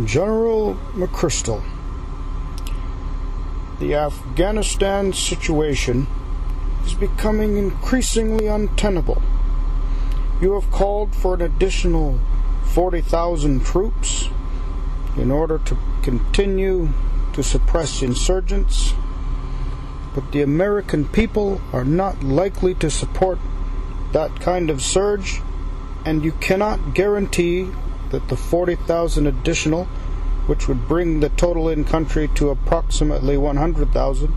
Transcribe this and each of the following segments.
General McChrystal, the Afghanistan situation is becoming increasingly untenable. You have called for an additional 40,000 troops in order to continue to suppress insurgents, but the American people are not likely to support that kind of surge, and you cannot guarantee that the 40,000 additional, which would bring the total in country to approximately 100,000,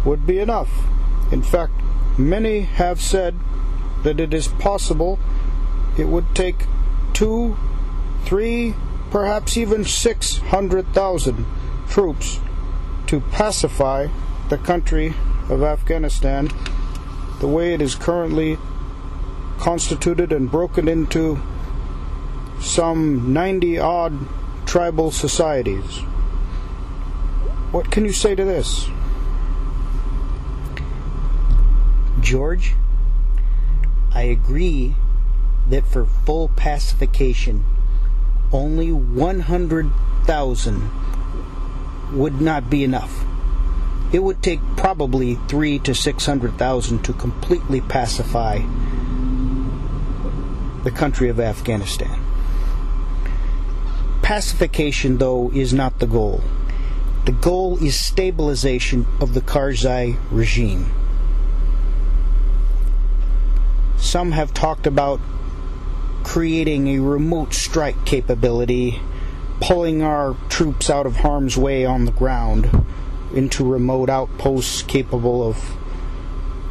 would be enough. In fact, many have said that it is possible it would take 2, 3, perhaps even 600,000 troops to pacify the country of Afghanistan the way it is currently constituted and broken into some 90-odd tribal societies. What can you say to this? George, I agree that for full pacification, only 100,000 would not be enough. It would take probably 300,000 to 600,000 to completely pacify the country of Afghanistan. Pacification, though, is not the goal. The goal is stabilization of the Karzai regime. Some have talked about creating a remote strike capability, pulling our troops out of harm's way on the ground into remote outposts capable of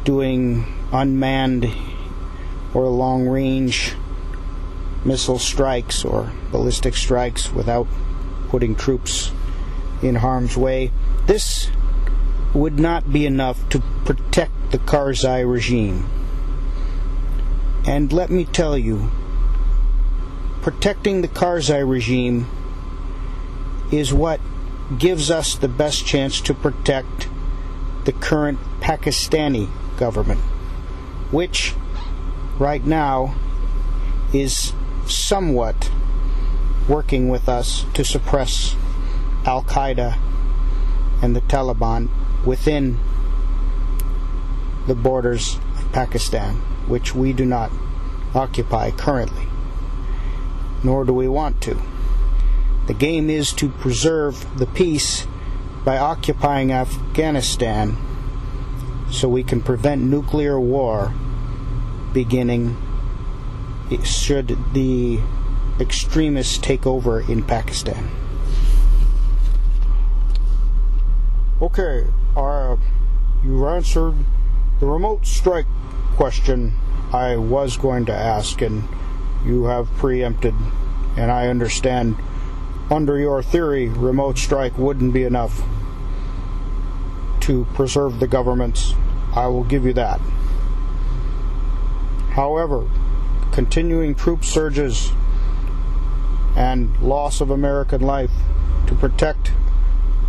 doing unmanned or long-range missile strikes or ballistic strikes without putting troops in harm's way. This would not be enough to protect the Karzai regime. And let me tell you, protecting the Karzai regime is what gives us the best chance to protect the current Pakistani government, which right now is somewhat working with us to suppress Al-Qaeda and the Taliban within the borders of Pakistan, which we do not occupy currently, nor do we want to. The game is to preserve the peace by occupying Afghanistan so we can prevent nuclear war beginning should the extremists take over in Pakistan. Okay, you answered the remote strike question I was going to ask, and you have preempted, and I understand under your theory remote strike wouldn't be enough to preserve the governments. I will give you that. However, continuing troop surges and loss of American life to protect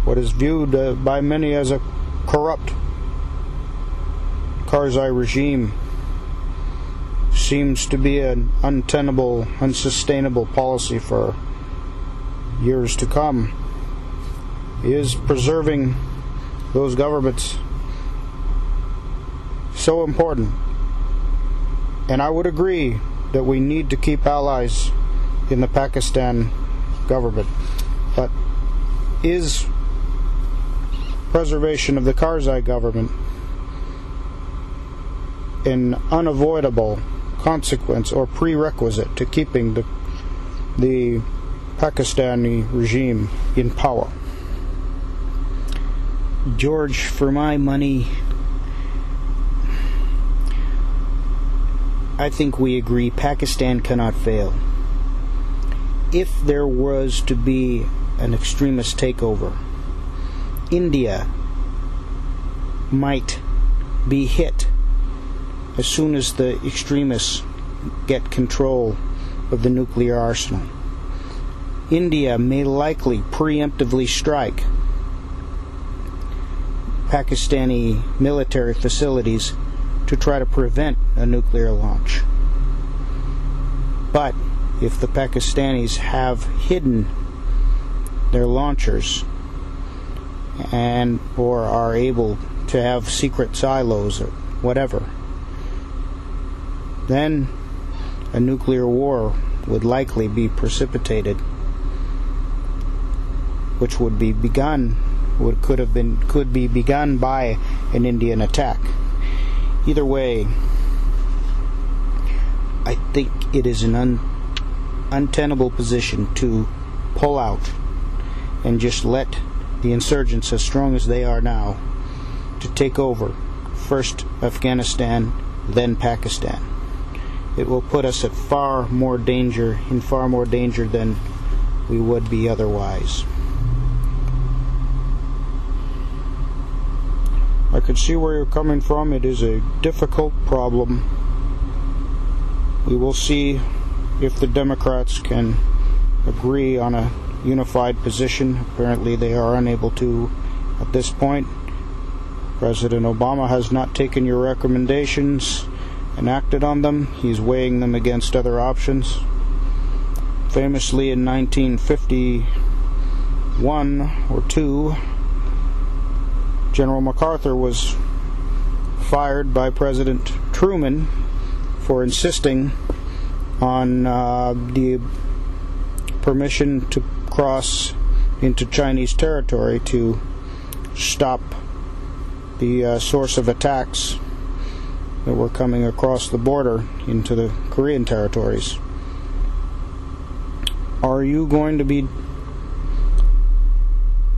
what is viewed by many as a corrupt Karzai regime seems to be an untenable, unsustainable policy for years to come. Is preserving those governments so important? And I would agree that we need to keep allies in the Pakistan government. But is preservation of the Karzai government an unavoidable consequence or prerequisite to keeping the Pakistani regime in power? George, for my money, I think we agree Pakistan cannot fail. If there was to be an extremist takeover, India might be hit as soon as the extremists get control of the nuclear arsenal. India may likely preemptively strike Pakistani military facilities to try to prevent a nuclear launch. But if the Pakistanis have hidden their launchers and or are able to have secret silos or whatever, then a nuclear war would likely be precipitated, which would be begun, could be begun by an Indian attack. Either way, I think it is an untenable position to pull out and just let the insurgents, as strong as they are now, to take over first Afghanistan, then Pakistan. It will put us at far more danger than we would be otherwise. I could see where you're coming from. It is a difficult problem. We will see if the Democrats can agree on a unified position. Apparently they are unable to at this point. President Obama has not taken your recommendations and acted on them. He's weighing them against other options. Famously in 1951 or 2, General MacArthur was fired by President Truman for insisting on the permission to cross into Chinese territory to stop the source of attacks that were coming across the border into the Korean territories. Are you going to be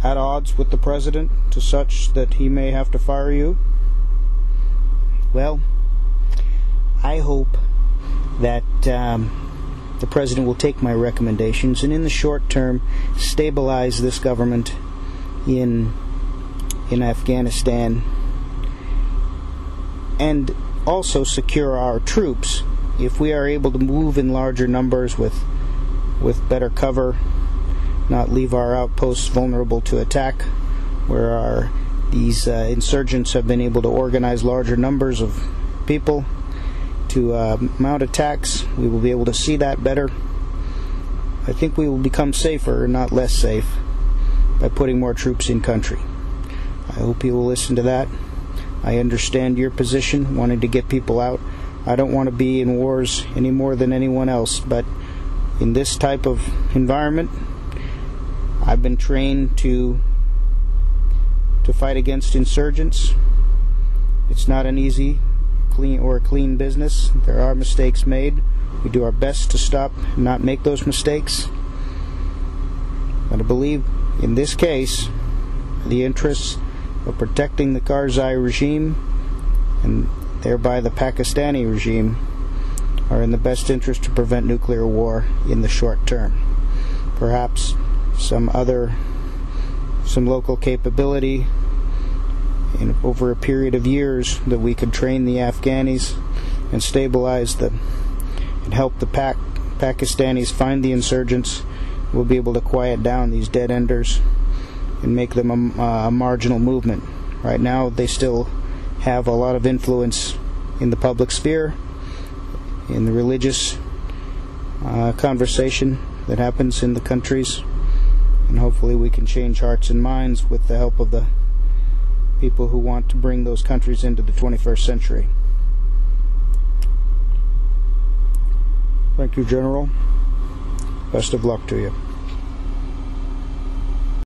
at odds with the president to such that he may have to fire you? Well, I hope that the president will take my recommendations and in the short term stabilize this government in Afghanistan and also secure our troops. If we are able to move in larger numbers with better cover, not leave our outposts vulnerable to attack, where these insurgents have been able to organize larger numbers of people to mount attacks, we will be able to see that better. I think we will become safer, not less safe, by putting more troops in country. I hope you will listen to that. I understand your position, wanting to get people out. I don't want to be in wars any more than anyone else, but in this type of environment, I've been trained to fight against insurgents. It's not an easy, clean business. There are mistakes made. We do our best to stop and not make those mistakes. But I believe in this case, the interests of protecting the Karzai regime and thereby the Pakistani regime are in the best interest to prevent nuclear war in the short term. Perhaps some local capability over a period of years that we could train the Afghanis and stabilize and help the Pakistanis find the insurgents. We'll be able to quiet down these dead enders and make them a marginal movement. Right now they still have a lot of influence in the public sphere, in the religious conversation that happens in the countries, and hopefully we can change hearts and minds with the help of the people who want to bring those countries into the 21st century. Thank you, General. Best of luck to you.